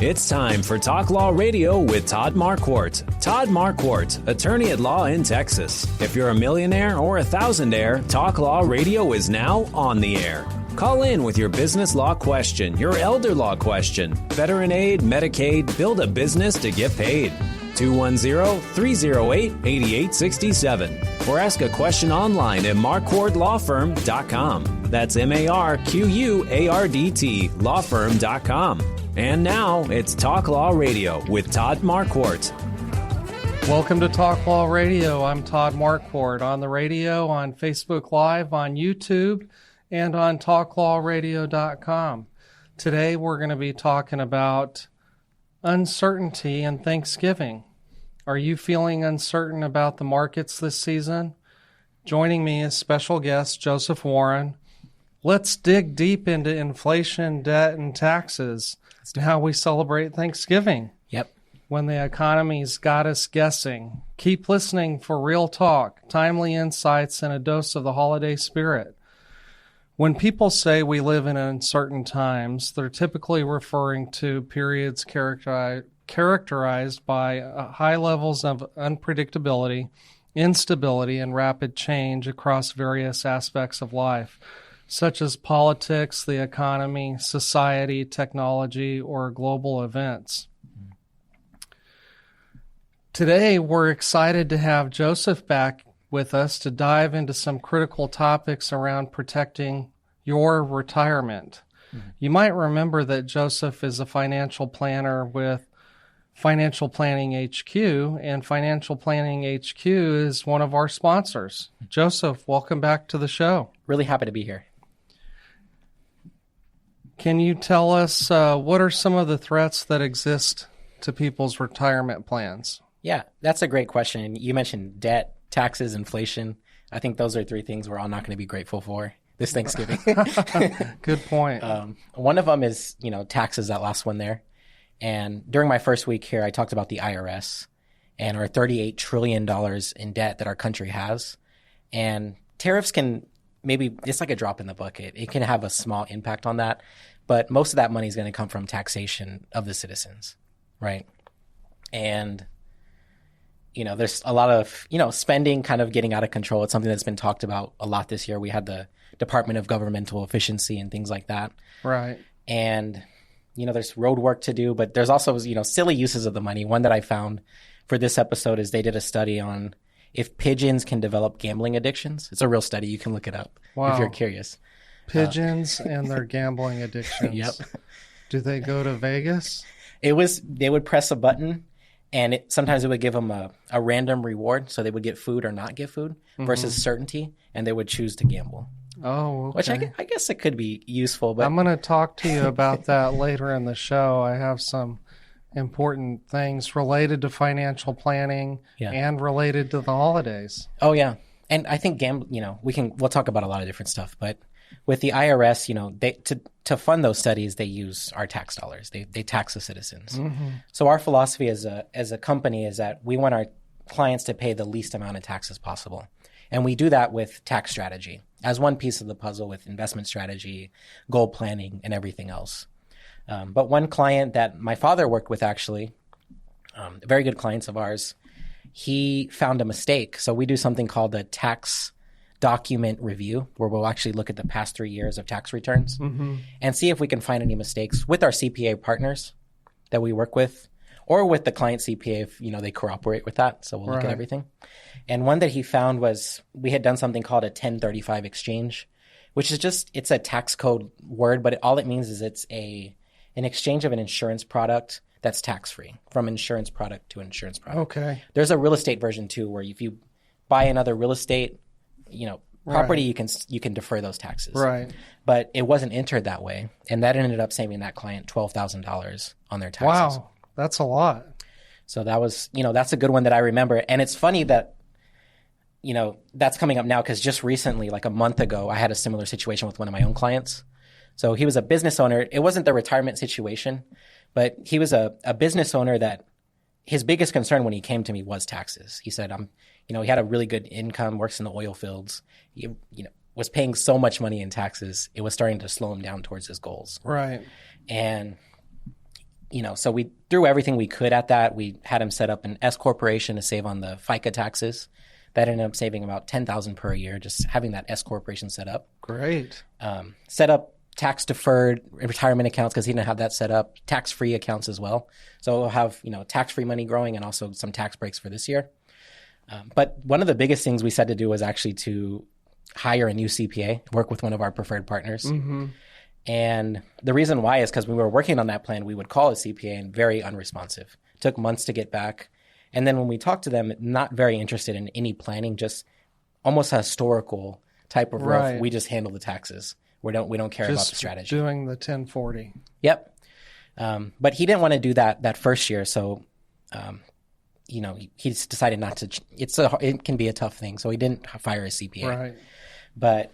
It's time for Talk Law Radio with Todd Marquardt. Todd Marquardt, attorney at law in Texas. If you're a millionaire or a thousandaire, Talk Law Radio is now on the air. Call in with your business law question, your elder law question, veteran aid, Medicaid, build a business to get paid. 210-308-8867. Or ask a question online at marquardtlawfirm.com. That's MARQUARDT lawfirm.com. And now it's Talk Law Radio with Todd Marquardt. Welcome to Talk Law Radio. I'm Todd Marquardt, on the radio, on Facebook Live, on YouTube, and on talklawradio.com. Today we're going to be talking about uncertainty and Thanksgiving. Are you feeling uncertain about the markets this season? Joining me is special guest Joseph Warren. Let's dig deep into inflation, debt, and taxes and how we celebrate Thanksgiving. Yep. When the economy's got us guessing. Keep listening for real talk, timely insights, and a dose of the holiday spirit. When people say we live in uncertain times, they're typically referring to periods characterized by high levels of unpredictability, instability, and rapid change across various aspects of life, such as politics, the economy, society, technology, or global events. Today, we're excited to have Joseph back with us to dive into some critical topics around protecting your retirement. Mm-hmm. You might remember that Joseph is a financial planner with Financial Planning HQ, and Financial Planning HQ is one of our sponsors. Joseph, welcome back to the show. Really happy to be here. Can you tell us what are some of the threats that exist to people's retirement plans? Yeah, that's a great question. You mentioned debt, taxes, inflation. I think those are three things we're all not going to be grateful for this Thanksgiving. Good point. One of them is, taxes, that last one there. And during my first week here, I talked about the IRS and our $38 trillion in debt that our country has. And tariffs can maybe, it's like a drop in the bucket. It can have a small impact on that. But most of that money is going to come from taxation of the citizens, right? And there's a lot of, spending kind of getting out of control. It's something that's been talked about a lot this year. We had the Department of Governmental Efficiency and things like that. Right. And, there's road work to do, but there's also, silly uses of the money. One that I found for this episode is they did a study on if pigeons can develop gambling addictions. It's a real study. You can look it up if you're curious. Pigeons and their gambling addictions. Yep. Do they go to Vegas? They would press a button. And sometimes it would give them a random reward, so they would get food or not get food, versus certainty, and they would choose to gamble. Oh, okay. Which I guess it could be useful. But I'm going to talk to you about that later in the show. I have some important things related to financial planning and related to the holidays. Oh, yeah. And I think we'll talk about a lot of different stuff, but with the IRS, to fund those studies, they use our tax dollars. They tax the citizens. Mm-hmm. So our philosophy as a company is that we want our clients to pay the least amount of taxes possible. And we do that with tax strategy as one piece of the puzzle, with investment strategy, goal planning, and everything else. But one client that my father worked with, actually, very good clients of ours, he found a mistake. So we do something called a tax document review, where we'll actually look at the past 3 years of tax returns and see if we can find any mistakes with our CPA partners that we work with, or with the client CPA if they cooperate with that. So we'll look at everything. And one that he found was we had done something called a 1035 exchange, which is it's a tax code word, but all it means is it's an exchange of an insurance product that's tax-free, from insurance product to insurance product. Okay. There's a real estate version too, where if you buy another real estate property, you can defer those taxes. Right. But it wasn't entered that way, and that ended up saving that client $12,000 on their taxes. Wow, that's a lot. So that was, that's a good one that I remember. And it's funny that, that's coming up now, because just recently, like a month ago, I had a similar situation with one of my own clients. So he was a business owner. It wasn't the retirement situation, but he was a business owner that his biggest concern when he came to me was taxes. He said, he had a really good income, works in the oil fields. He, was paying so much money in taxes, it was starting to slow him down towards his goals. Right. And so we threw everything we could at that. We had him set up an S corporation to save on the FICA taxes. That ended up saving about $10,000 per year, just having that S corporation set up. Great. Set up tax deferred retirement accounts because he didn't have that set up. Tax free accounts as well. So we'll have tax free money growing and also some tax breaks for this year. But one of the biggest things we said to do was actually to hire a new CPA, work with one of our preferred partners. Mm-hmm. And the reason why is because when we were working on that plan, we would call a CPA and very unresponsive. Took months to get back. And then when we talked to them, not very interested in any planning, just almost a historical type of rough. We just handle the taxes. We don't care about the strategy. Doing the 1040. Yep. But he didn't want to do that first year. So, he decided not to. It can be a tough thing. So he didn't fire a CPA. Right. But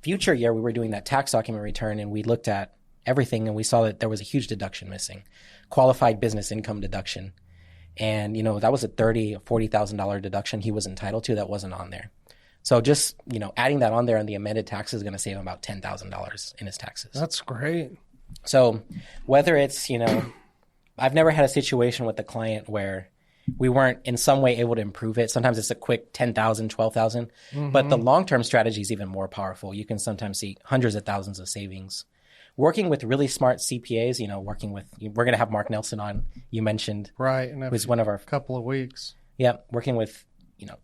future year, we were doing that tax document return and we looked at everything and we saw that there was a huge deduction missing, qualified business income deduction. And, that was a $30,000 or $40,000 deduction he was entitled to that wasn't on there. So just, adding that on there on the amended taxes is going to save him about $10,000 in his taxes. That's great. So whether it's, I've never had a situation with a client where we weren't in some way able to improve it. Sometimes it's a quick $10,000, $12,000, but the long-term strategy is even more powerful. You can sometimes see hundreds of thousands of savings. Working with really smart CPAs, we're going to have Mark Nelson on, you mentioned. Right. In who's one of our couple of weeks. Yeah. Working with,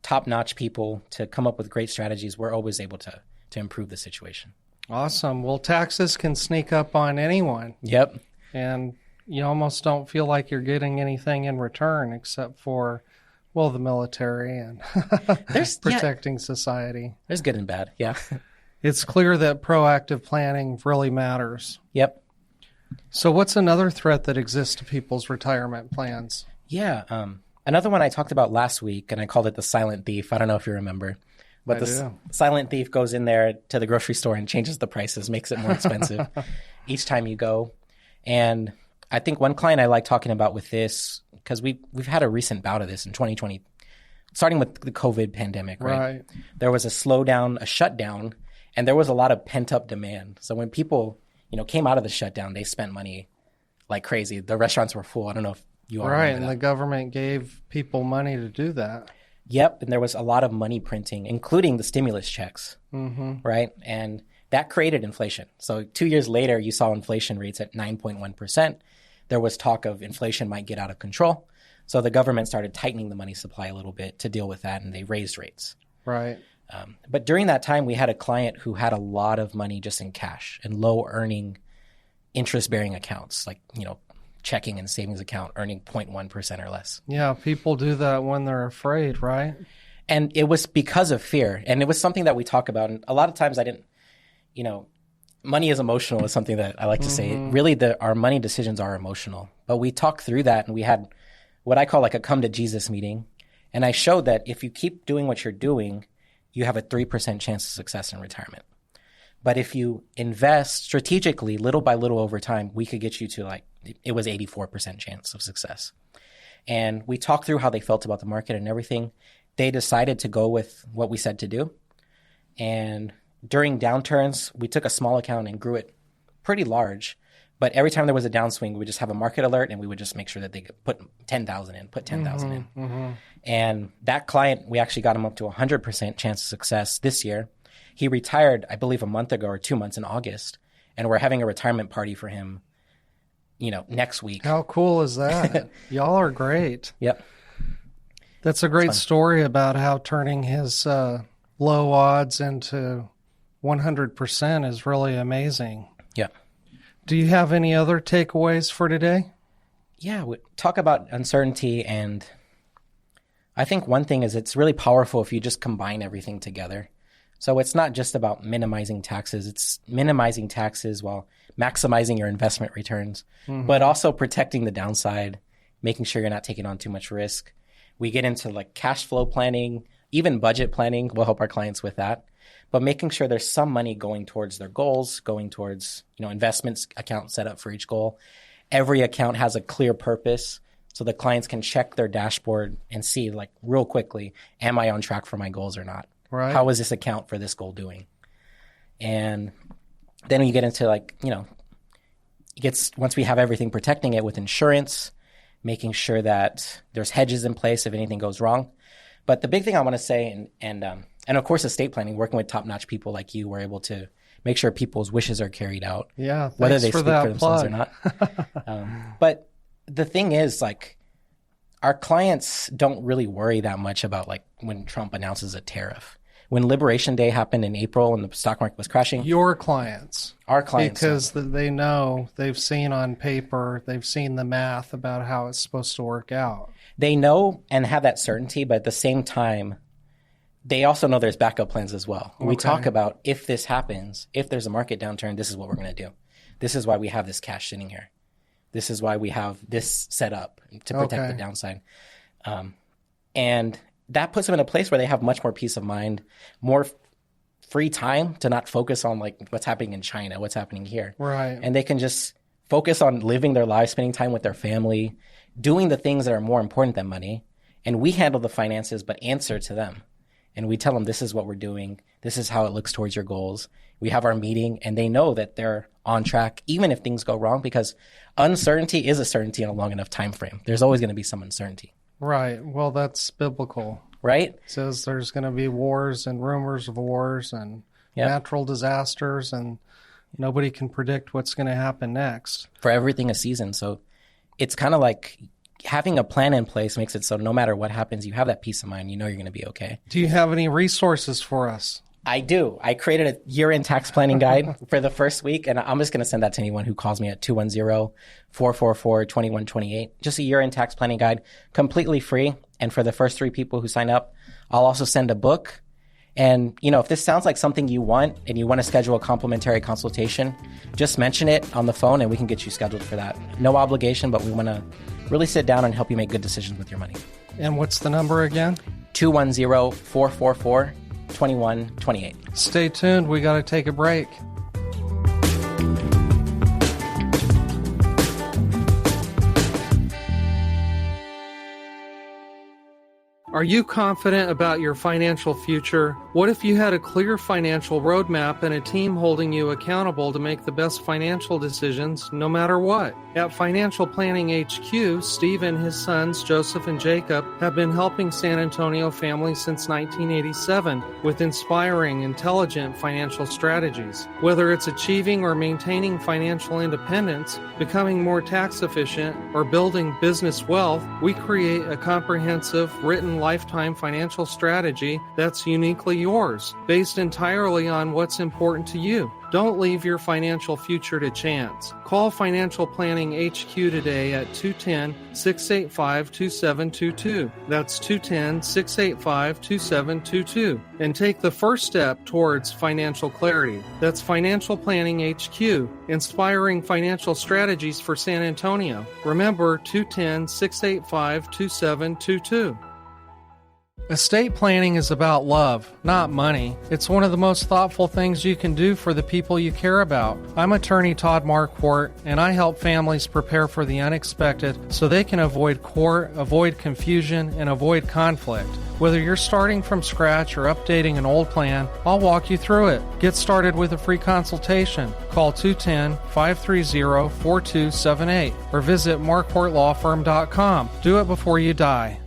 top-notch people to come up with great strategies. We're always able to improve the situation. Awesome. Well, taxes can sneak up on anyone. Yep. And you almost don't feel like you're getting anything in return except for, the military and protecting society. There's good and bad. Yeah. It's clear that proactive planning really matters. Yep. So what's another threat that exists to people's retirement plans? Yeah. Another one I talked about last week, and I called it the silent thief. I don't know if you remember. But silent thief goes in there to the grocery store and changes the prices, makes it more expensive each time you go. And I think one client I like talking about with this, because we've had a recent bout of this in 2020, starting with the COVID pandemic, right? There was a slowdown, a shutdown, and there was a lot of pent-up demand. So when people, came out of the shutdown, they spent money like crazy. The restaurants were full. I don't know if you all remember that. And the government gave people money to do that. Yep, and there was a lot of money printing, including the stimulus checks, right? And that created inflation. So 2 years later, you saw inflation rates at 9.1%. There was talk of inflation might get out of control. So the government started tightening the money supply a little bit to deal with that, and they raised rates. Right. But during that time, we had a client who had a lot of money just in cash and low-earning interest-bearing accounts, like, checking and savings account earning 0.1% or less. Yeah, people do that when they're afraid, right? And it was because of fear. And it was something that we talk about. And a lot of times I didn't, money is emotional is something that I like to say. Really, our money decisions are emotional. But we talked through that and we had what I call like a come to Jesus meeting. And I showed that if you keep doing what you're doing, you have a 3% chance of success in retirement. But if you invest strategically, little by little over time, we could get you to it was 84% chance of success. And we talked through how they felt about the market and everything. They decided to go with what we said to do. And during downturns, we took a small account and grew it pretty large. But every time there was a downswing, we would just have a market alert and we would just make sure that they could put 10,000 in, put 10,000 in. And that client, we actually got him up to 100% chance of success this year. He retired, I believe, a month ago or 2 months in August. And we're having a retirement party for him, next week. How cool is that? Y'all are great. Yep. That's a great story about how turning his low odds into 100% is really amazing. Yeah. Do you have any other takeaways for today? Yeah, we talk about uncertainty, and I think one thing is it's really powerful if you just combine everything together. So it's not just about minimizing taxes. It's minimizing taxes while maximizing your investment returns, but also protecting the downside, making sure you're not taking on too much risk. We get into like cash flow planning, even budget planning. We'll help our clients with that. But making sure there's some money going towards their goals, going towards, investments account set up for each goal. Every account has a clear purpose so the clients can check their dashboard and see like real quickly, am I on track for my goals or not? Right. How is this account for this goal doing? And then you get into like, once we have everything protecting it with insurance, making sure that there's hedges in place if anything goes wrong. But the big thing I want to say, and of course, estate planning, working with top-notch people like you, we're able to make sure people's wishes are carried out. Yeah, whether they for speak for themselves plug. or not. But the thing is, like, our clients don't really worry that much about, like, when Trump announces a tariff. When Liberation Day happened in April and the stock market was crashing. Your clients. Our clients. Because they know, they've seen on paper, they've seen the math about how it's supposed to work out. They know and have that certainty, but at the same time, they also know there's backup plans as well. Okay. We talk about, if this happens, if there's a market downturn, this is what we're going to do. This is why we have this cash sitting here. This is why we have this set up to protect the downside. And that puts them in a place where they have much more peace of mind, more free time to not focus on, like, what's happening in China, what's happening here. Right. And they can just focus on living their lives, spending time with their family, doing the things that are more important than money. And we handle the finances, but answer to them. And we tell them, this is what we're doing. This is how it looks towards your goals. We have our meeting, and they know that they're on track, even if things go wrong, because uncertainty is a certainty in a long enough time frame. There's always going to be some uncertainty. Right. Well, that's biblical. Right? It says there's going to be wars and rumors of wars and natural disasters, and nobody can predict what's going to happen next. For everything a season. So it's kind of like having a plan in place makes it so no matter what happens, you have that peace of mind. You know you're going to be okay. Do you have any resources for us? I do. I created a year-end tax planning guide for the first week, and I'm just going to send that to anyone who calls me at 210-444-2128. Just a year-end tax planning guide, completely free. And for the first 3 people who sign up, I'll also send a book. And, you know, if this sounds like something you want and you want to schedule a complimentary consultation, just mention it on the phone and we can get you scheduled for that. No obligation, but we want to really sit down and help you make good decisions with your money. And what's the number again? 210-444-2128. Stay tuned. We got to take a break. Are you confident about your financial future? What if you had a clear financial roadmap and a team holding you accountable to make the best financial decisions no matter what? At Financial Planning HQ, Steve and his sons, Joseph and Jacob, have been helping San Antonio families since 1987 with inspiring, intelligent financial strategies. Whether it's achieving or maintaining financial independence, becoming more tax efficient, or building business wealth, we create a comprehensive, written lifetime financial strategy that's uniquely yours, based entirely on what's important to you. Don't leave your financial future to chance. Call Financial Planning HQ today at 210-685-2722. That's 210-685-2722. And take the first step towards financial clarity. That's Financial Planning HQ, inspiring financial strategies for San Antonio. Remember, 210-685-2722. Estate planning is about love, not money. It's one of the most thoughtful things you can do for the people you care about. I'm attorney Todd Marquardt, and I help families prepare for the unexpected so they can avoid court, avoid confusion, and avoid conflict. Whether you're starting from scratch or updating an old plan, I'll walk you through it. Get started with a free consultation. Call 210-530-4278 or visit marquardtlawfirm.com. Do it before you die.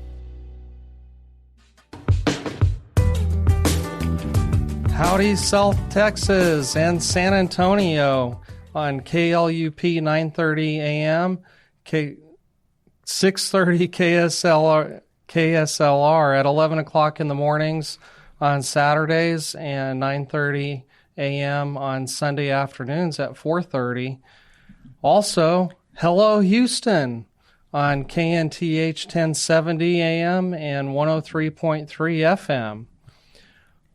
Howdy, South Texas and San Antonio on KLUP 930 AM, 630 KSLR at 11 o'clock in the mornings on Saturdays and 9:30 AM on Sunday afternoons at 4:30. Also, Hello Houston on KNTH 1070 AM and 103.3 FM.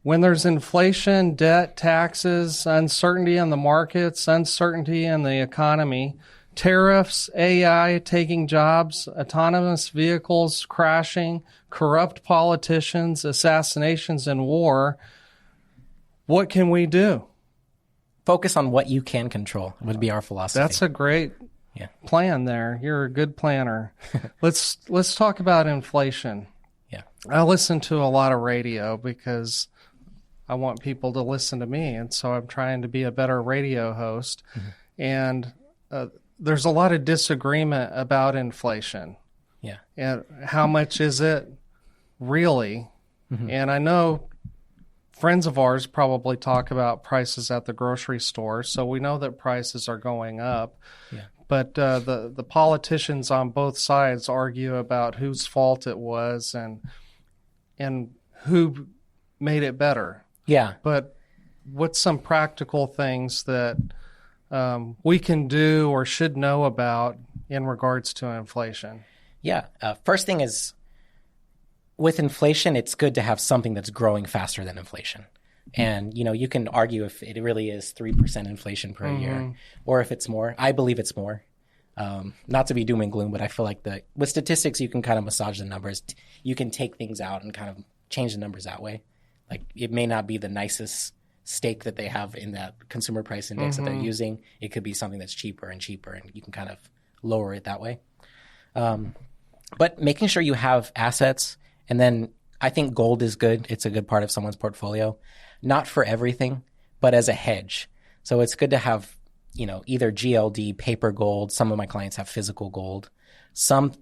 When there's inflation, debt, taxes, uncertainty in the markets, uncertainty in the economy, tariffs, AI taking jobs, autonomous vehicles crashing, corrupt politicians, assassinations, and war, what can we do? Focus on what you can control would be our philosophy. That's a great plan there. You're a good planner. Let's talk about inflation. Yeah. I listen to a lot of radio because I want people to listen to me, and so I'm trying to be a better radio host. Mm-hmm. And there's a lot of disagreement about inflation. Yeah. And how much is it really? Mm-hmm. And I know friends of ours probably talk about prices at the grocery store, so we know that prices are going up. Yeah. But the politicians on both sides argue about whose fault it was and who made it better. Yeah. But what's some practical things that we can do or should know about in regards to inflation? Yeah. First thing is, with inflation, it's good to have something that's growing faster than inflation. And, you can argue if it really is 3% inflation per year or if it's more. I believe it's more. Not to be doom and gloom, but I feel like with statistics, you can kind of massage the numbers. You can take things out and kind of change the numbers that way. Like, it may not be the nicest steak that they have in that consumer price index that they're using. It could be something that's cheaper and cheaper, and you can kind of lower it that way. But making sure you have assets, and then I think gold is good. It's a good part of someone's portfolio. Not for everything, but as a hedge. So it's good to have, either GLD, paper gold. Some of my clients have physical gold. Some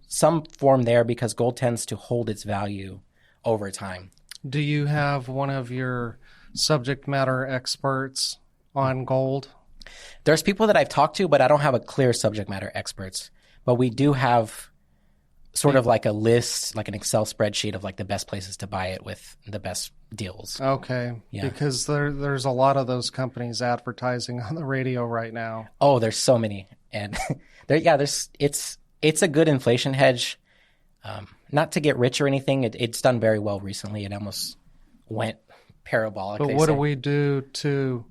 form there, because gold tends to hold its value over time. Do you have one of your subject matter experts on gold? There's people that I've talked to, but I don't have a clear subject matter experts. But we do have sort of like a list, like an Excel spreadsheet of like the best places to buy it with the best deals. Okay. Yeah. Because there's a lot of those companies advertising on the radio right now. Oh, there's so many. And it's a good inflation hedge. Not to get rich or anything. It's done very well recently. It almost went parabolic. But what do we do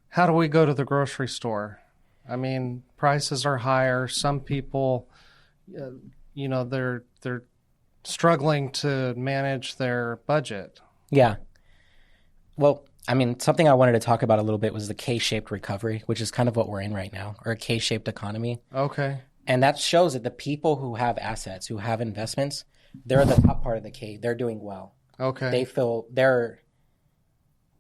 how do we go to the grocery store? I mean, prices are higher. Some people, they're struggling to manage their budget. Yeah. Well, I mean, something I wanted to talk about a little bit was the K-shaped recovery, which is kind of what we're in right now, or a K-shaped economy. Okay. And that shows that the people who have assets, who have investments, they're the top part of the K. They're doing well. Okay. They feel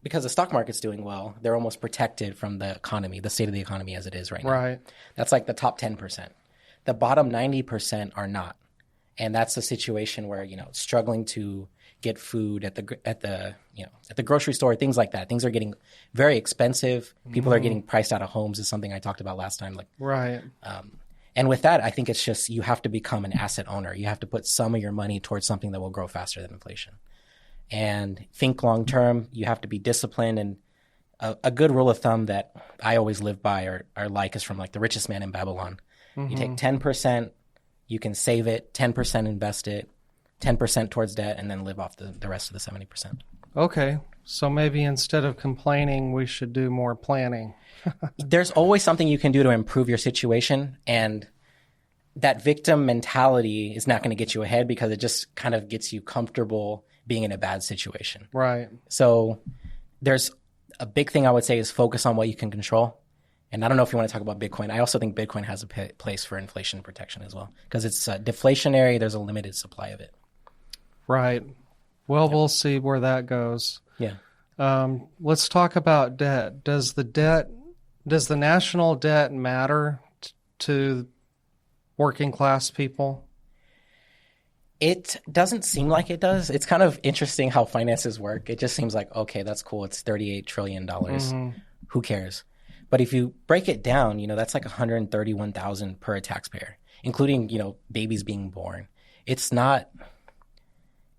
because the stock market's doing well, they're almost protected from the economy, the state of the economy as it is right now. Right. That's like the top 10%. The bottom 90% are not. And that's a situation where, struggling to get food at the grocery store, things like that. Things are getting very expensive. People are getting priced out of homes, is something I talked about last time. Right. And with that, I think it's just you have to become an asset owner. You have to put some of your money towards something that will grow faster than inflation. And think long term. You have to be disciplined. And a good rule of thumb that I always live by or like is from like The Richest Man in Babylon. You take 10%, you can save it, 10% invest it, 10% towards debt, and then live off the rest of the 70%. Okay. So maybe instead of complaining, we should do more planning. There's always something you can do to improve your situation, and that victim mentality is not going to get you ahead because it just kind of gets you comfortable being in a bad situation. Right. So there's a big thing I would say is focus on what you can control. And I don't know if you want to talk about Bitcoin. I also think Bitcoin has a place for inflation protection as well because it's deflationary. There's a limited supply of it. Right. Well, We'll see where that goes. Yeah. Let's talk about debt. Does the national debt matter to working class people? It doesn't seem like it does. It's kind of interesting how finances work. It just seems like, okay, that's cool. It's $38 trillion. Who cares? But if you break it down, that's like $131,000 per taxpayer, including, babies being born. It's not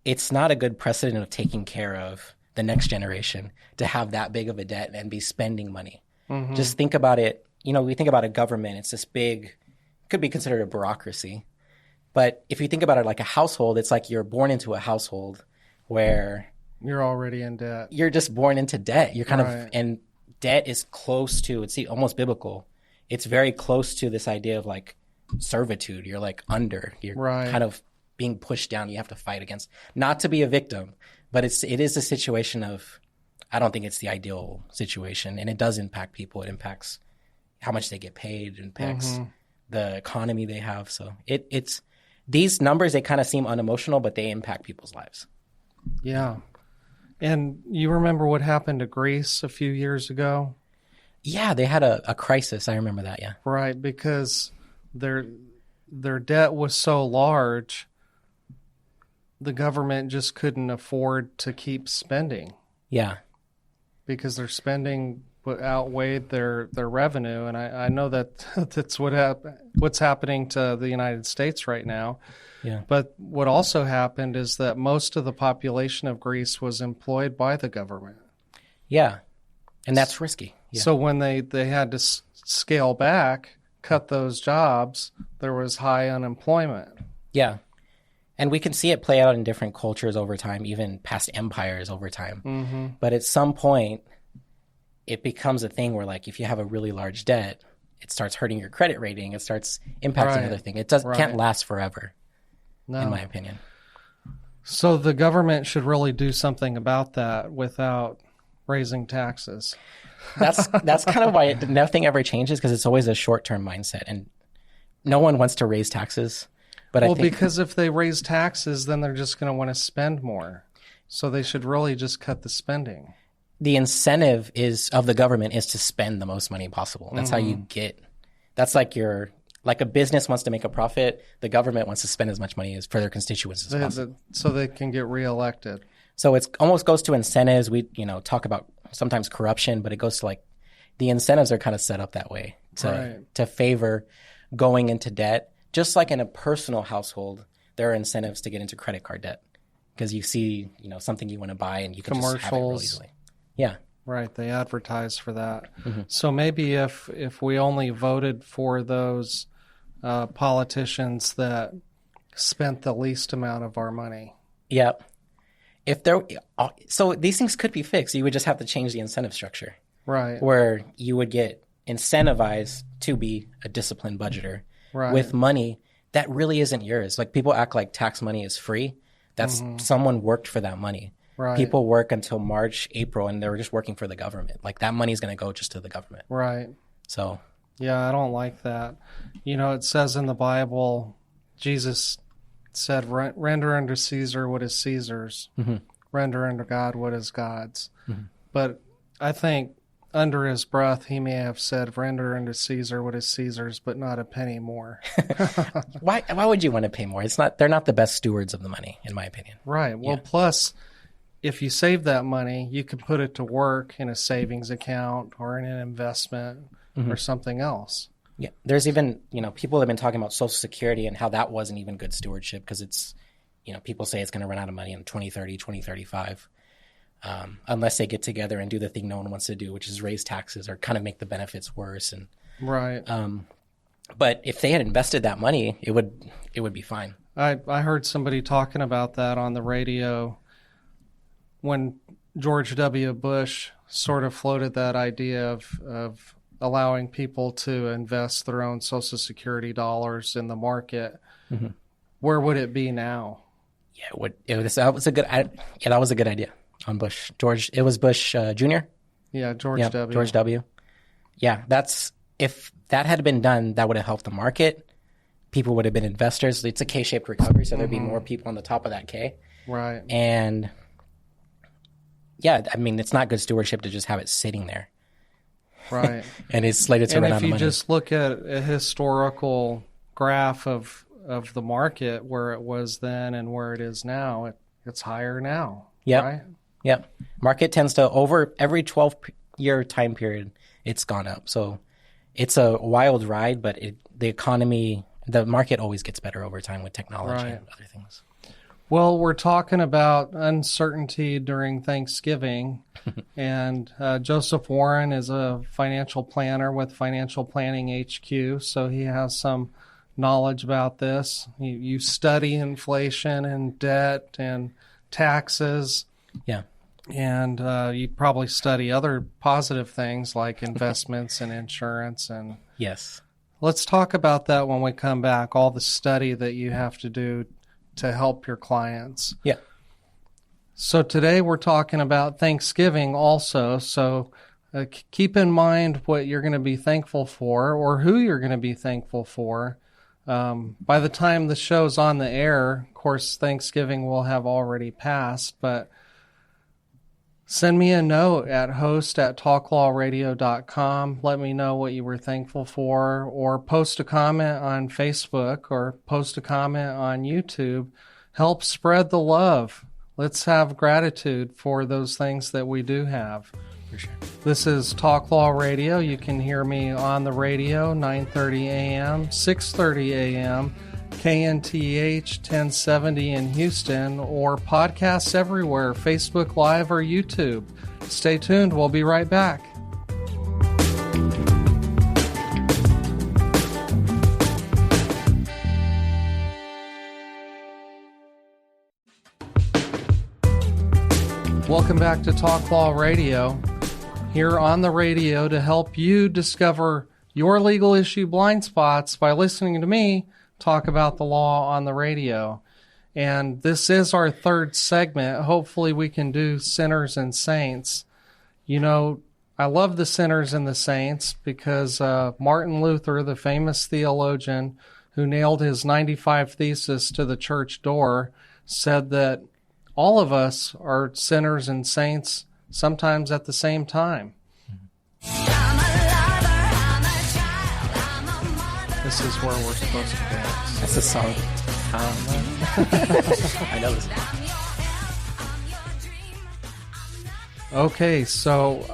a good precedent of taking care of the next generation to have that big of a debt and be spending money. Just think about it. We think about a government. It's this big, could be considered a bureaucracy. But if you think about it like a household, it's like you're born into a household where you're already in debt. You're just born into debt. You're kind of, and debt is close to, it's almost biblical. It's very close to this idea of like servitude. You're like under, you're kind of being pushed down. You have to fight against, not to be a victim, but it is a situation of, I don't think it's the ideal situation. And it does impact people. It impacts how much they get paid. It impacts the economy they have. So it's, these numbers, they kind of seem unemotional, but they impact people's lives. Yeah. And you remember what happened to Greece a few years ago? Yeah, they had a crisis. I remember that, yeah. Right, because their debt was so large, the government just couldn't afford to keep spending Yeah. because their spending outweighed their revenue. And I know that that's what's happening to the United States right now. Yeah. But what also happened is that most of the population of Greece was employed by the government. Yeah. And that's risky. Yeah. So when they had to scale back, cut those jobs, there was high unemployment. Yeah. And we can see it play out in different cultures over time, even past empires over time. Mm-hmm. But at some point, it becomes a thing where, like, if you have a really large debt, it starts hurting your credit rating. It starts impacting other things. It can't last forever, in my opinion. So the government should really do something about that without raising taxes. That's kind of why nothing ever changes, because it's always a short-term mindset, and no one wants to raise taxes. But I think because if they raise taxes, then they're just going to want to spend more. So they should really just cut the spending. The incentive of the government is to spend the most money possible. That's how you get. That's like a business wants to make a profit. The government wants to spend as much money for their constituents as possible, so they can get reelected. So it almost goes to incentives. We talk about sometimes corruption, but it goes to, like, the incentives are kind of set up that way to favor going into debt. Just like in a personal household, there are incentives to get into credit card debt because you see something you want to buy and you can just have it real easily. Yeah. Right. They advertise for that. Mm-hmm. So maybe if we only voted for those politicians that spent the least amount of our money. Yeah. So these things could be fixed. You would just have to change the incentive structure. Right. Where you would get incentivized to be a disciplined budgeter with money that really isn't yours. Like, people act like tax money is free. That's someone worked for that money. Right. People work until March, April, and they're just working for the government. Like, that money is going to go just to the government. Right. So. Yeah, I don't like that. It says in the Bible, Jesus said, render unto Caesar what is Caesar's, render unto God what is God's. Mm-hmm. But I think under his breath, he may have said, render unto Caesar what is Caesar's, but not a penny more. Why would you want to pay more? They're not the best stewards of the money, in my opinion. Right. Well, plus, if you save that money, you can put it to work in a savings account or in an investment or something else. Yeah. There's even, people have been talking about Social Security and how that wasn't even good stewardship because it's, people say it's going to run out of money in 2030, 2035, unless they get together and do the thing no one wants to do, which is raise taxes or kind of make the benefits worse. And right. But if they had invested that money, it would be fine. I heard somebody talking about that on the radio when George W. Bush sort of floated that idea of allowing people to invest their own Social Security dollars in the market. Mm-hmm. Where would it be now? Yeah, that was a good idea on Bush. It was Bush Jr.? Yeah, George W. George W. Yeah, if that had been done, that would have helped the market. People would have been investors. It's a K-shaped recovery, so there'd be more people on the top of that K. Right. And yeah, I mean, it's not good stewardship to just have it sitting there. Right. And it's slated to run out of money. And if you just look at a historical graph of the market, where it was then and where it is now, it's higher now. Yep. Right? Yep. Market tends to, over every 12-year time period, it's gone up. So it's a wild ride, but the economy, the market always gets better over time with technology and other things. Well, we're talking about uncertainty during Thanksgiving, and Joseph Warren is a financial planner with Financial Planning HQ, so he has some knowledge about this. You study inflation and debt and taxes. Yeah. And you probably study other positive things like investments and insurance. And yes. Let's talk about that when we come back, all the study that you have to do to help your clients. Yeah. So today we're talking about Thanksgiving also. So keep in mind what you're going to be thankful for or who you're going to be thankful for. By the time the show's on the air, of course, Thanksgiving will have already passed, but Send me a note at host@talklawradio.com. Let me know what you were thankful for, or post a comment on Facebook or post a comment on YouTube. Help spread the love. Let's have gratitude for those things that we do have. For sure. This is Talk Law Radio. You can hear me on the radio, 9:30 a.m., 6:30 a.m., KNTH 1070 in Houston, or podcasts everywhere, Facebook Live or YouTube. Stay tuned. We'll be right back. Welcome back to Talk Law Radio. Here on the radio to help you discover your legal issue blind spots by listening to me talk about the law on the radio. And this is our third segment. Hopefully we can do sinners and saints. You know, I love the sinners and the saints because Martin Luther, the famous theologian who nailed his 95 Thesis to the church door, said that all of us are sinners and saints sometimes at the same time. This is where we're supposed to dance. That's a song. I know this. Okay, so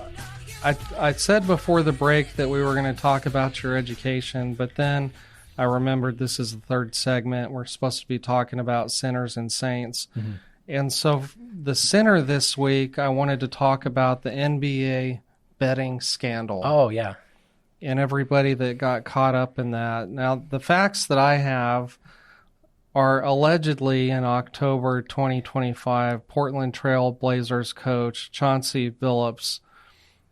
I said before the break that we were going to talk about your education, but then I remembered this is the third segment. We're supposed to be talking about sinners and saints. Mm-hmm. And so the sinner this week, I wanted to talk about the NBA betting scandal. Oh, yeah. And everybody that got caught up in that. Now, the facts that I have are allegedly in October 2025, Portland Trail Blazers coach Chauncey Billups,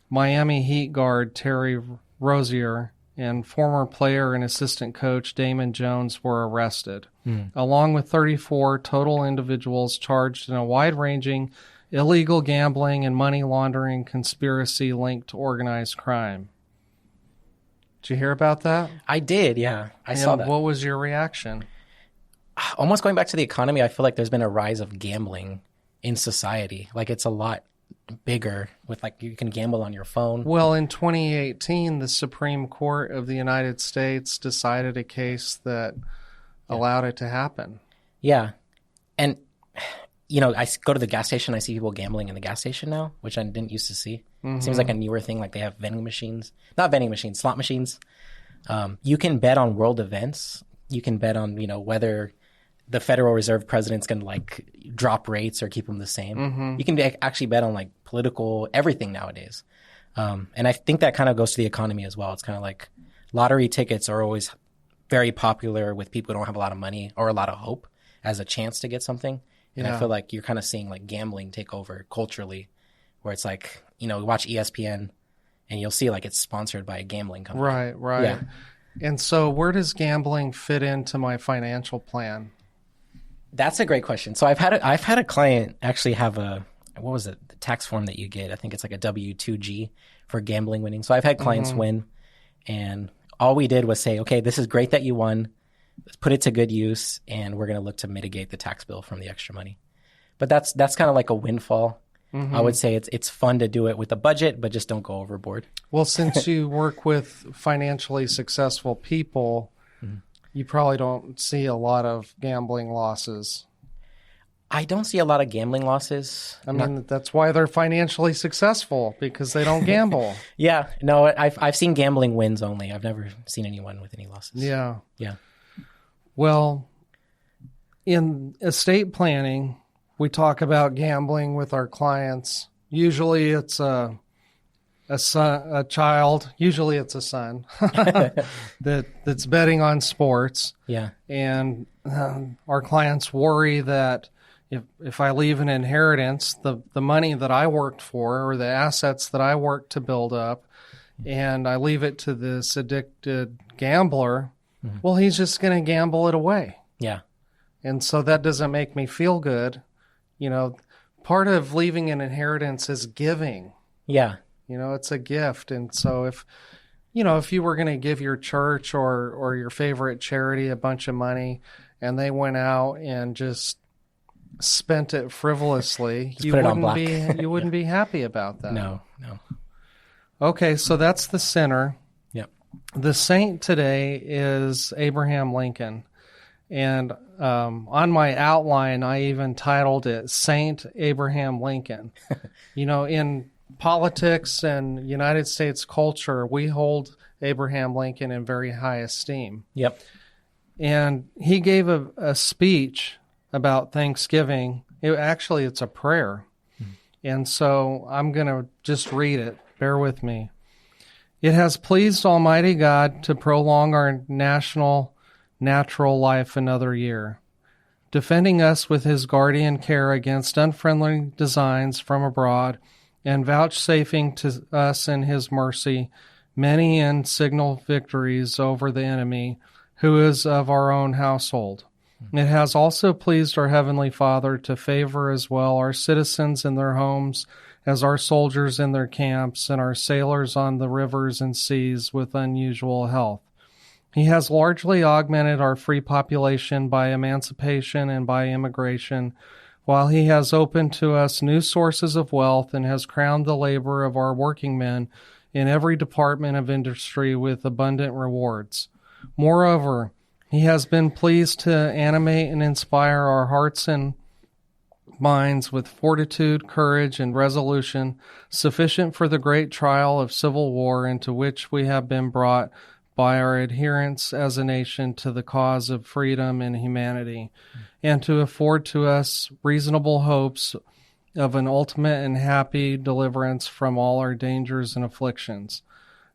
Miami Heat guard Terry Rozier, and former player and assistant coach Damon Jones were arrested, along with 34 total individuals charged in a wide-ranging illegal gambling and money laundering conspiracy linked to organized crime. Did you hear about that? I did, yeah. I saw that. What was your reaction? Almost going back to the economy, I feel like there's been a rise of gambling in society. Like, it's a lot bigger with, like, you can gamble on your phone. Well, in 2018, the Supreme Court of the United States decided a case that allowed it to happen. Yeah. And, you know, I go to the gas station, I see people gambling in the gas station now, which I didn't used to see. Mm-hmm. Seems like a newer thing. Like, they have vending machines. Not vending machines, slot machines. You can bet on world events. You can bet on, you know, whether the Federal Reserve president's going to, like, drop rates or keep them the same. Mm-hmm. You can actually bet on, like, political everything nowadays. And I think that kind of goes to the economy as well. It's kind of like lottery tickets are always very popular with people who don't have a lot of money or a lot of hope as a chance to get something. And I feel like you're kind of seeing, like, gambling take over culturally, where it's like, you know, you watch ESPN and you'll see, like, it's sponsored by a gambling company. Right. Yeah. And so where does gambling fit into my financial plan? That's a great question. So I've had a client actually have a, what was it, the tax form that you get? I think it's like a W-2G for gambling winning. So I've had clients win, and all we did was say, okay, this is great that you won. Let's put it to good use, and we're going to look to mitigate the tax bill from the extra money. But that's kind of like a windfall. Mm-hmm. I would say it's fun to do it with a budget, but just don't go overboard. Well, since you work with financially successful people, you probably don't see a lot of gambling losses. I don't see a lot of gambling losses. I mean, that's why they're financially successful, because they don't gamble. Yeah. No, I've seen gambling wins only. I've never seen anyone with any losses. Yeah. Yeah. Well, in estate planning, we talk about gambling with our clients. Usually it's a child, usually it's a son, that's betting on sports. Yeah. And our clients worry that if I leave an inheritance, the money that I worked for or the assets that I worked to build up, and I leave it to this addicted gambler, well, he's just going to gamble it away. Yeah. And so that doesn't make me feel good. You know, part of leaving an inheritance is giving. Yeah. You know, it's a gift. And so if you were going to give your church or your favorite charity a bunch of money and they went out and just spent it frivolously, put it on black. You wouldn't be happy about that. No. Okay, so that's the sinner. Yep. The saint today is Abraham Lincoln. And on my outline, I even titled it Saint Abraham Lincoln. In politics and United States culture, we hold Abraham Lincoln in very high esteem. Yep. And he gave a speech about Thanksgiving. It's a prayer. And so I'm going to just read it. Bear with me. It has pleased Almighty God to prolong our natural life another year, defending us with his guardian care against unfriendly designs from abroad, and vouchsafing to us in his mercy many and signal victories over the enemy, who is of our own household. It has also pleased our Heavenly Father to favor as well our citizens in their homes as our soldiers in their camps and our sailors on the rivers and seas with unusual health. He has largely augmented our free population by emancipation and by immigration, while he has opened to us new sources of wealth and has crowned the labor of our working men in every department of industry with abundant rewards. Moreover, he has been pleased to animate and inspire our hearts and minds with fortitude, courage, and resolution sufficient for the great trial of civil war into which we have been brought by our adherence as a nation to the cause of freedom and humanity, and to afford to us reasonable hopes of an ultimate and happy deliverance from all our dangers and afflictions.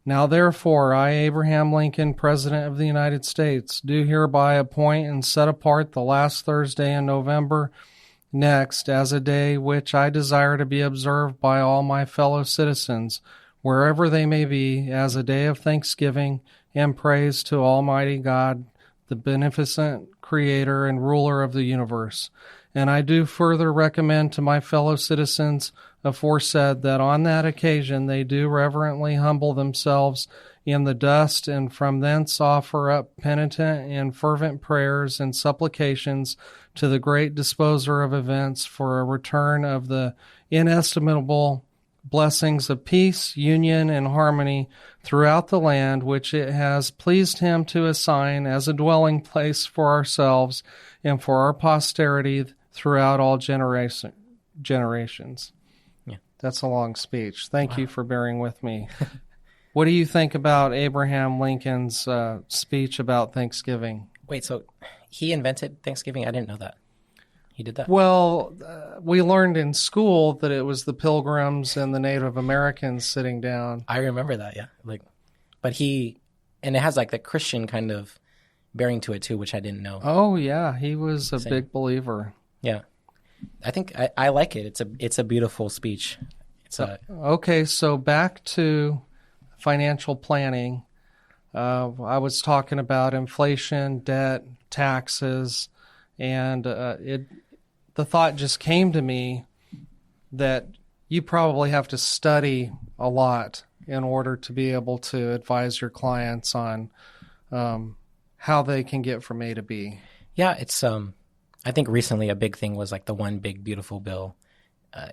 Now therefore, I, Abraham Lincoln, President of the United States, do hereby appoint and set apart the last Thursday in November next as a day which I desire to be observed by all my fellow citizens, wherever they may be, as a day of thanksgiving and praise to Almighty God, the beneficent Creator and ruler of the universe. And I do further recommend to my fellow citizens aforesaid that on that occasion they do reverently humble themselves in the dust, and from thence offer up penitent and fervent prayers and supplications to the great disposer of events for a return of the inestimable blessings of peace, union, and harmony throughout the land, which it has pleased him to assign as a dwelling place for ourselves and for our posterity throughout all generations. Yeah. That's a long speech. Thank you for bearing with me. What do you think about Abraham Lincoln's speech about Thanksgiving? Wait, so he invented Thanksgiving? I didn't know that. He did that? Well, we learned in school that it was the Pilgrims and the Native Americans sitting down. I remember that, yeah. And it has like the Christian kind of bearing to it too, which I didn't know. Oh yeah, he was a big believer. Yeah, I think I like it. It's a beautiful speech. Okay, so back to financial planning. I was talking about inflation, debt, taxes, and the thought just came to me that you probably have to study a lot in order to be able to advise your clients on how they can get from A to B. Yeah, it's I think recently a big thing was like the One Big Beautiful Bill.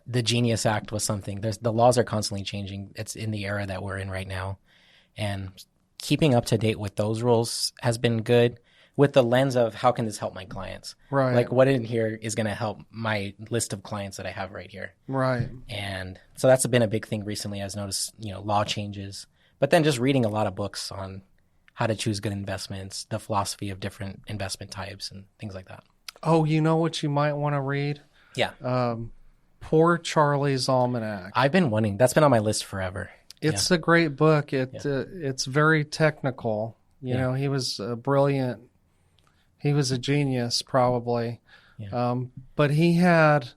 The Genius Act was something. The laws are constantly changing. It's in the era that we're in right now. And keeping up to date with those rules has been good with the lens of how can this help my clients? Right. Like what in here is going to help my list of clients that I have right here. Right. And so that's been a big thing recently. I've noticed, law changes, but then just reading a lot of books on how to choose good investments, the philosophy of different investment types and things like that. Oh, you know what you might want to read? Yeah. Poor Charlie's Almanac. I've been wanting. That's been on my list forever. It's a great book. It's very technical. You know, he was brilliant. He was a genius, probably. Yeah. But he had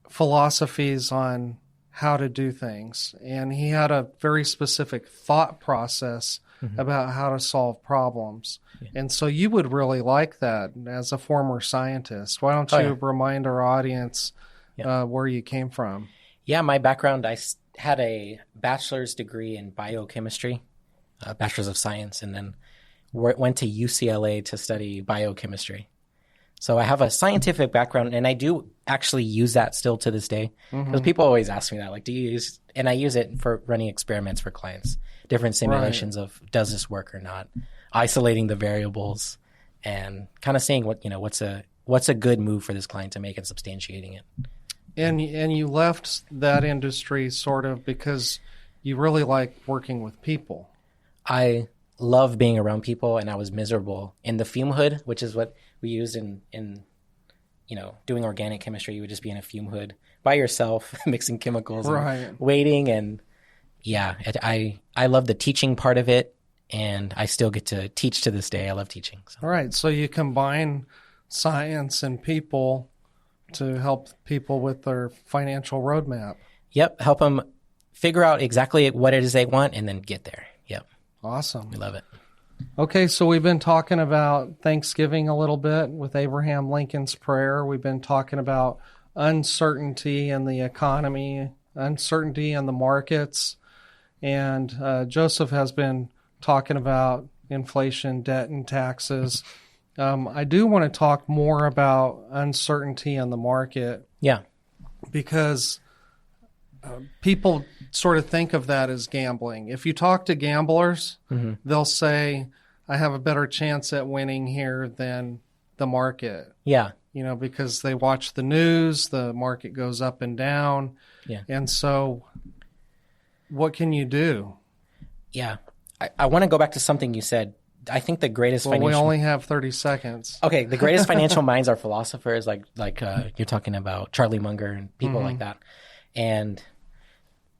philosophies on how to do things. And he had a very specific thought process about how to solve problems. Yeah. And so you would really like that as a former scientist. Why don't you remind our audience where you came from? Yeah, my background, I had a bachelor's degree in biochemistry, a bachelor's of science, and then went to UCLA to study biochemistry. So I have a scientific background, and I do actually use that still to this day. Because people always ask me that, like, do you use, and I use it for running experiments for clients, different simulations of does this work or not, isolating the variables, and kind of saying what's a good move for this client to make and substantiating it. And you left that industry sort of because you really like working with people. I love being around people, and I was miserable in the fume hood, which is what we used in doing organic chemistry. You would just be in a fume hood by yourself, mixing chemicals, and waiting. And I love the teaching part of it, and I still get to teach to this day. I love teaching. So. All right. So you combine science and people to help people with their financial roadmap. Yep. Help them figure out exactly what it is they want and then get there. Yep. Awesome. We love it. Okay, so we've been talking about Thanksgiving a little bit with Abraham Lincoln's prayer. We've been talking about uncertainty in the economy, uncertainty in the markets, and Joseph has been talking about inflation, debt, and taxes. I do want to talk more about uncertainty in the market. Yeah. Because people sort of think of that as gambling. If you talk to gamblers, they'll say, I have a better chance at winning here than the market. Yeah. Because they watch the news, the market goes up and down. Yeah. And so what can you do? Yeah. I want to go back to something you said. I think the greatest we only have 30 seconds. Okay, the greatest financial minds are philosophers like you're talking about Charlie Munger and people like that. And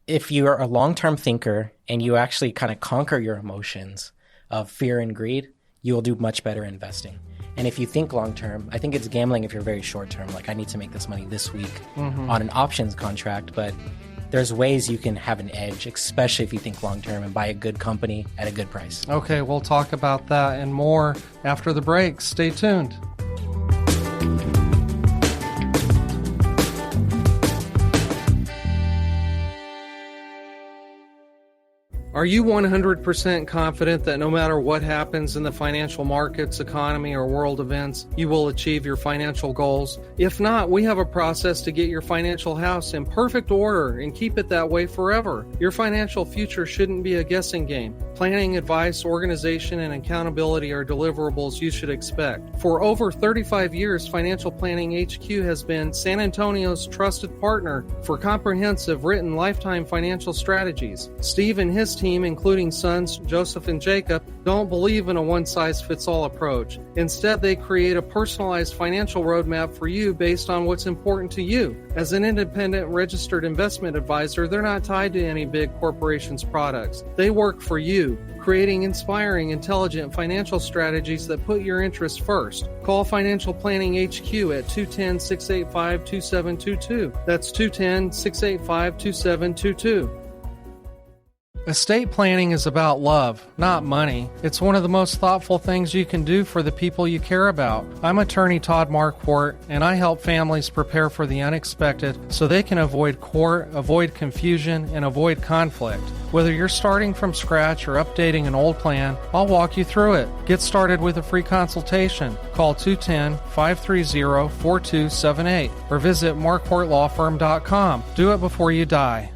if you're a long-term thinker and you actually kind of conquer your emotions of fear and greed, you will do much better investing. And if you think long-term, I think it's gambling if you're very short-term. Like, I need to make this money this week on an options contract. But there's ways you can have an edge, especially if you think long-term and buy a good company at a good price. Okay, we'll talk about that and more after the break. Stay tuned. Are you 100% confident that no matter what happens in the financial markets, economy, or world events, you will achieve your financial goals? If not, we have a process to get your financial house in perfect order and keep it that way forever. Your financial future shouldn't be a guessing game. Planning, advice, organization, and accountability are deliverables you should expect. For over 35 years, Financial Planning HQ has been San Antonio's trusted partner for comprehensive written lifetime financial strategies. Steve and his team, including sons Joseph and Jacob, don't believe in a one-size-fits-all approach. Instead, they create a personalized financial roadmap for you based on what's important to you. As an independent registered investment advisor, they're not tied to any big corporation's products. They work for you, creating inspiring, intelligent financial strategies that put your interests first. Call Financial Planning HQ at 210-685-2722. That's 210-685-2722. Estate planning is about love, not money. It's one of the most thoughtful things you can do for the people you care about. I'm attorney Todd Marquardt, and I help families prepare for the unexpected so they can avoid court, avoid confusion, and avoid conflict. Whether you're starting from scratch or updating an old plan, I'll walk you through it. Get started with a free consultation. Call 210-530-4278 or visit marquardtlawfirm.com. Do it before you die.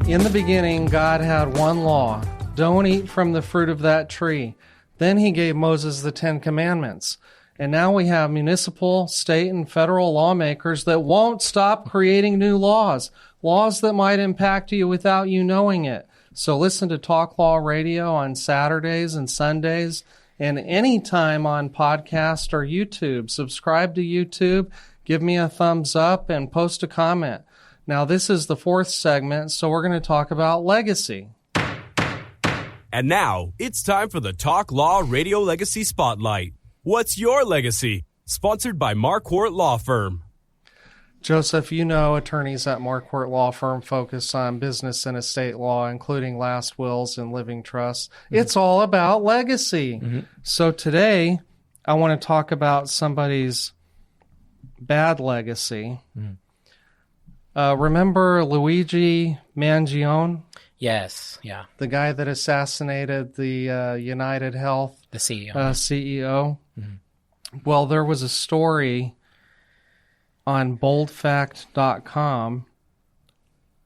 In the beginning, God had one law. Don't eat from the fruit of that tree. Then he gave Moses the 10 Commandments. And now we have municipal, state, and federal lawmakers that won't stop creating new laws. Laws that might impact you without you knowing it. So listen to Talk Law Radio on Saturdays and Sundays and anytime on podcast or YouTube. Subscribe to YouTube, give me a thumbs up, and post a comment. Now, this is the fourth segment, so we're going to talk about legacy. And now, it's time for the Talk Law Radio Legacy Spotlight. What's your legacy? Sponsored by Marquardt Law Firm. Joseph, you know attorneys at Marquardt Law Firm focus on business and estate law, including last wills and living trusts. It's all about legacy. So today, I want to talk about somebody's bad legacy. Remember Luigi Mangione? Yes, yeah. The guy that assassinated the United Health The CEO. CEO. Mm-hmm. Well, there was a story on boldfact.com.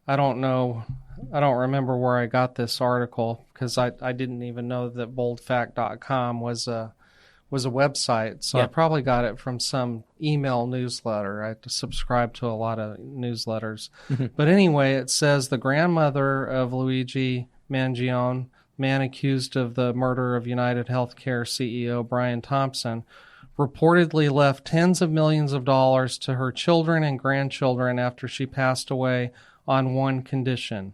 I don't remember where I got this article because I didn't even know that boldfact.com was a website. So I probably got it from some email newsletter. I subscribe to a lot of newsletters. Mm-hmm. But anyway, it says the grandmother of Luigi Mangione, man accused of the murder of United Healthcare CEO Brian Thompson, reportedly left tens of millions of dollars to her children and grandchildren after she passed away on one condition.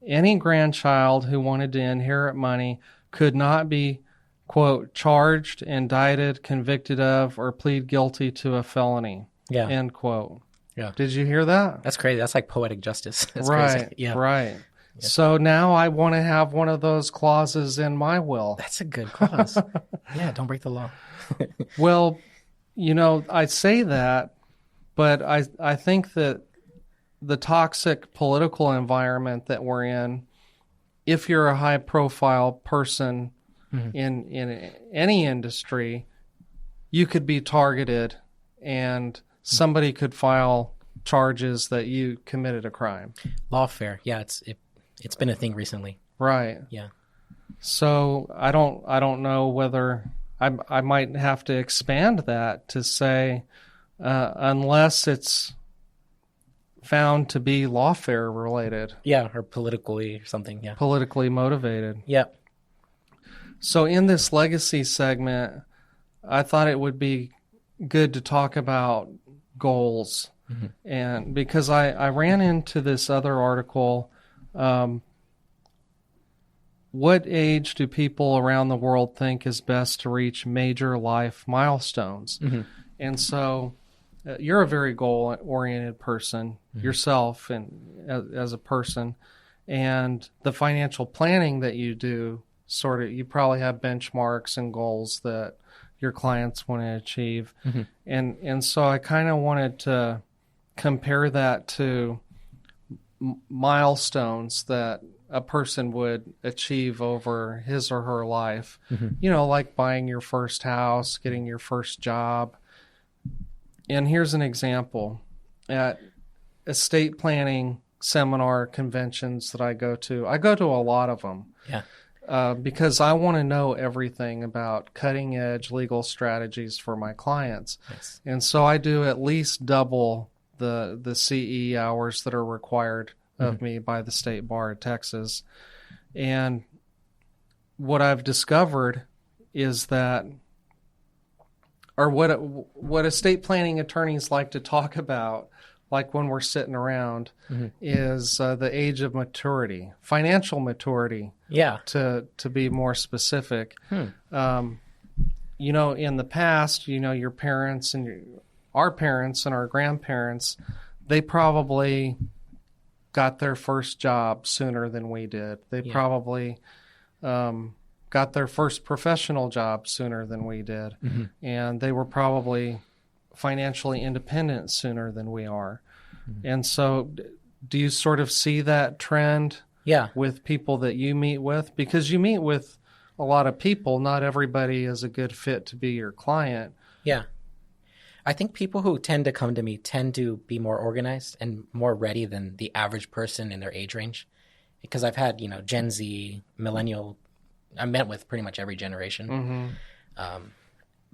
Any grandchild who wanted to inherit money could not be, quote, charged, indicted, convicted of, or plead guilty to a felony, end quote. Yeah. Did you hear that? That's crazy. That's like poetic justice. That's right, crazy. Yeah. Right. Yeah. So now I want to have one of those clauses in my will. That's a good clause. Yeah, don't break the law. Well, I say that, but I think that the toxic political environment that we're in, if you're a high-profile person in any industry, you could be targeted and somebody could file charges that you committed a crime. Lawfare. Yeah, it's been a thing recently. Right. Yeah. So I don't know whether I might have to expand that to say unless it's found to be lawfare related. Yeah, or politically or something. Yeah. Politically motivated. Yep. So in this legacy segment, I thought it would be good to talk about goals. Mm-hmm. And because I ran into this other article, what age do people around the world think is best to reach major life milestones? Mm-hmm. And so you're a very goal-oriented person yourself and as a person. And the financial planning that you do, you probably have benchmarks and goals that your clients want to achieve. Mm-hmm. And so I kind of wanted to compare that to milestones that a person would achieve over his or her life. Mm-hmm. Like buying your first house, getting your first job. And here's an example. At estate planning seminar conventions that I go to a lot of them. Yeah. Because I want to know everything about cutting edge legal strategies for my clients. Yes. And so I do at least double the CE hours that are required of me by the State Bar of Texas. And what I've discovered is that, or what estate planning attorneys like to talk about, like when we're sitting around, is the age of maturity, financial maturity. Yeah. To be more specific. In the past, your parents and our parents and our grandparents, they probably got their first job sooner than we did. They probably got their first professional job sooner than we did. Mm-hmm. And they were probably financially independent sooner than we are. Mm-hmm. And so do you sort of see that trend with people that you meet with? Because you meet with a lot of people. Not everybody is a good fit to be your client. Yeah. I think people who tend to come to me tend to be more organized and more ready than the average person in their age range. Because I've had, Gen Z, millennial, I met with pretty much every generation. Mm-hmm.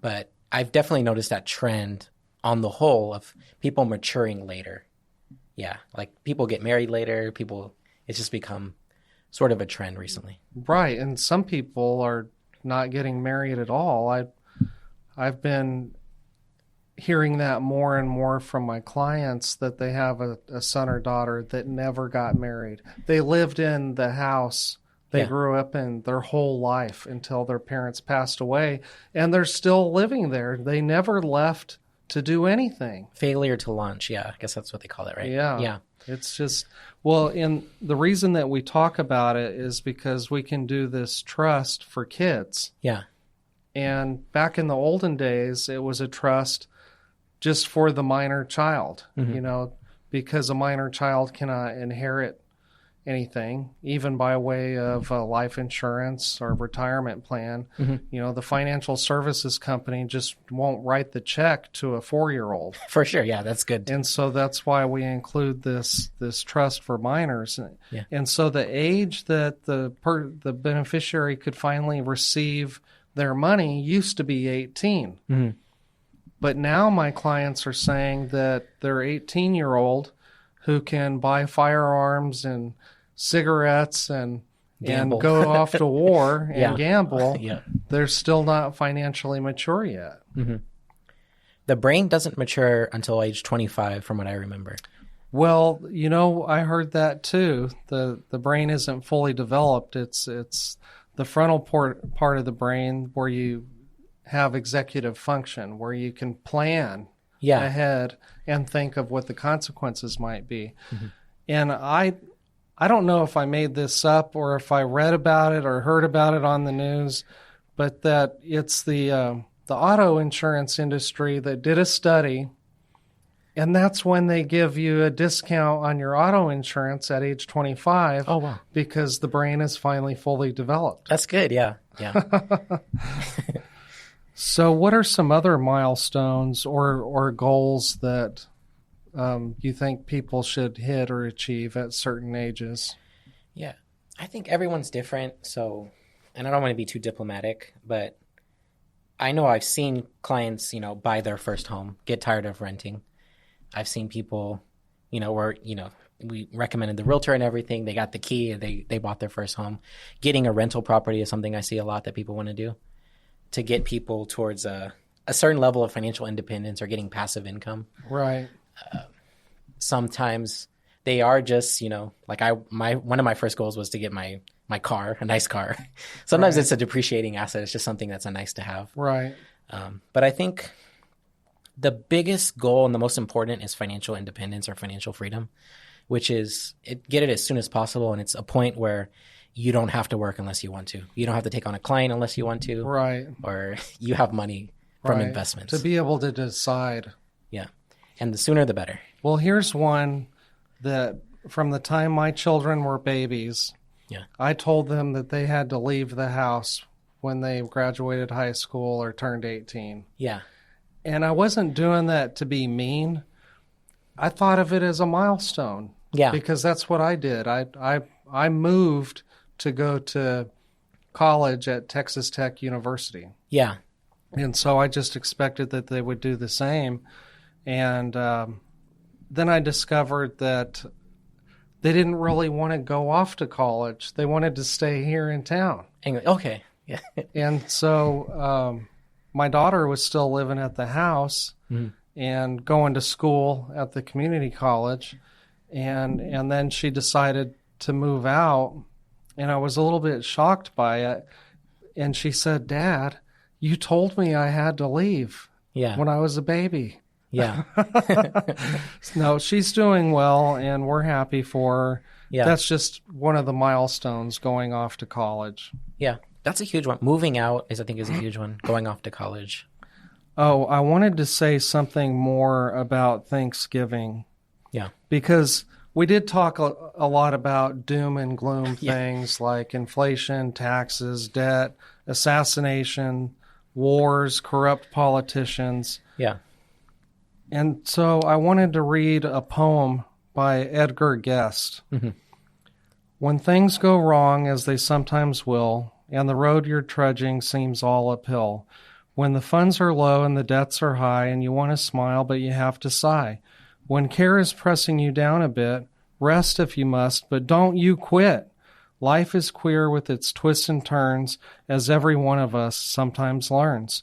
But I've definitely noticed that trend on the whole of people maturing later. Yeah, like people get married later, it's just become sort of a trend recently. Right, and some people are not getting married at all. I've been hearing that more and more from my clients that they have a son or daughter that never got married. They lived in the house they grew up in their whole life until their parents passed away, and they're still living there. They never left to do anything. Failure to launch, I guess that's what they call it, right? Yeah. It's just, and the reason that we talk about it is because we can do this trust for kids. Yeah. And back in the olden days, it was a trust just for the minor child, because a minor child cannot inherit anything, even by way of life insurance or retirement plan. The financial services company just won't write the check to a 4-year-old. For sure. Yeah, that's good. And so that's why we include this trust for minors. Yeah. And so the age that the beneficiary could finally receive their money used to be 18. But now my clients are saying that their 18-year-old who can buy firearms and cigarettes and go off to war and gamble, they're still not financially mature yet. The brain doesn't mature until age 25, from what I remember. Well, I heard that too. The brain isn't fully developed. It's the frontal part of the brain where you have executive function, where you can plan ahead and think of what the consequences might be. And I don't know if I made this up or if I read about it or heard about it on the news, but that it's the auto insurance industry that did a study, and that's when they give you a discount on your auto insurance at age 25. Oh, wow. Because the brain is finally fully developed. That's good, yeah. So what are some other milestones or goals that you think people should hit or achieve at certain ages? Yeah, I think everyone's different. So, and I don't want to be too diplomatic, but I know I've seen clients, buy their first home, get tired of renting. I've seen people, where, we recommended the realtor and everything. They got the key. They bought their first home. Getting a rental property is something I see a lot that people want to do to get people towards a certain level of financial independence or getting passive income. Right. Sometimes they are just, like one of my first goals was to get my car, a nice car. Sometimes it's a depreciating asset. It's just something that's a nice to have. Right. But I think the biggest goal and the most important is financial independence or financial freedom, which is get it as soon as possible. And it's a point where you don't have to work unless you want to. You don't have to take on a client unless you want to. Right. Or you have money from investments. To be able to decide. Yeah. And the sooner the better. Well, here's one that from the time my children were babies, I told them that they had to leave the house when they graduated high school or turned 18. Yeah. And I wasn't doing that to be mean. I thought of it as a milestone. Yeah. Because that's what I did. I moved to go to college at Texas Tech University. Yeah. And so I just expected that they would do the same. And then I discovered that they didn't really want to go off to college. They wanted to stay here in town. Okay. Yeah. And so my daughter was still living at the house and going to school at the community college. And then she decided to move out. And I was a little bit shocked by it. And she said, "Dad, you told me I had to leave when I was a baby." Yeah. No, she's doing well, and we're happy for her. Yeah. That's just one of the milestones, going off to college. Yeah. That's a huge one. Moving out I think is a huge one. Going off to college. Oh, I wanted to say something more about Thanksgiving. Yeah. Because we did talk a lot about doom and gloom things like inflation, taxes, debt, assassination, wars, corrupt politicians. Yeah. And so I wanted to read a poem by Edgar Guest. When things go wrong, as they sometimes will, and the road you're trudging seems all uphill, when the funds are low and the debts are high and you want to smile but you have to sigh, when care is pressing you down a bit, rest if you must, but don't you quit. Life is queer with its twists and turns, as every one of us sometimes learns.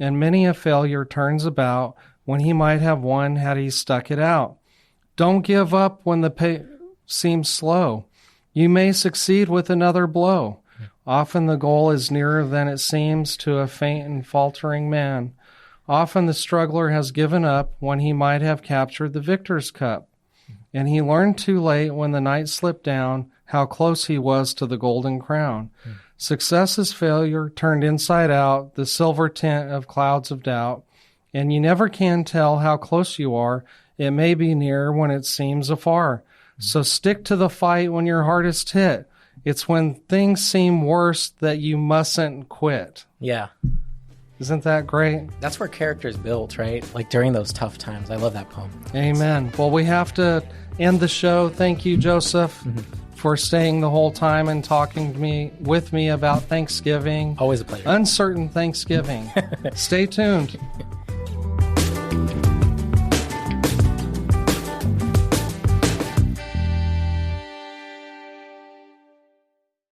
And many a failure turns about when he might have won had he stuck it out. Don't give up when the pay seems slow. You may succeed with another blow. Often the goal is nearer than it seems to a faint and faltering man. Often the struggler has given up when he might have captured the victor's cup. And he learned too late when the night slipped down how close he was to the golden crown. Success is failure turned inside out, the silver tint of clouds of doubt. And you never can tell how close you are. It may be near when it seems afar. So stick to the fight when you're hardest hit. It's when things seem worse that you mustn't quit. Yeah. Isn't that great? That's where character is built, right? Like during those tough times. I love that poem. Amen. Well, we have to end the show. Thank you, Joseph, for staying the whole time and talking with me about Thanksgiving. Always a pleasure. Uncertain Thanksgiving. Stay tuned.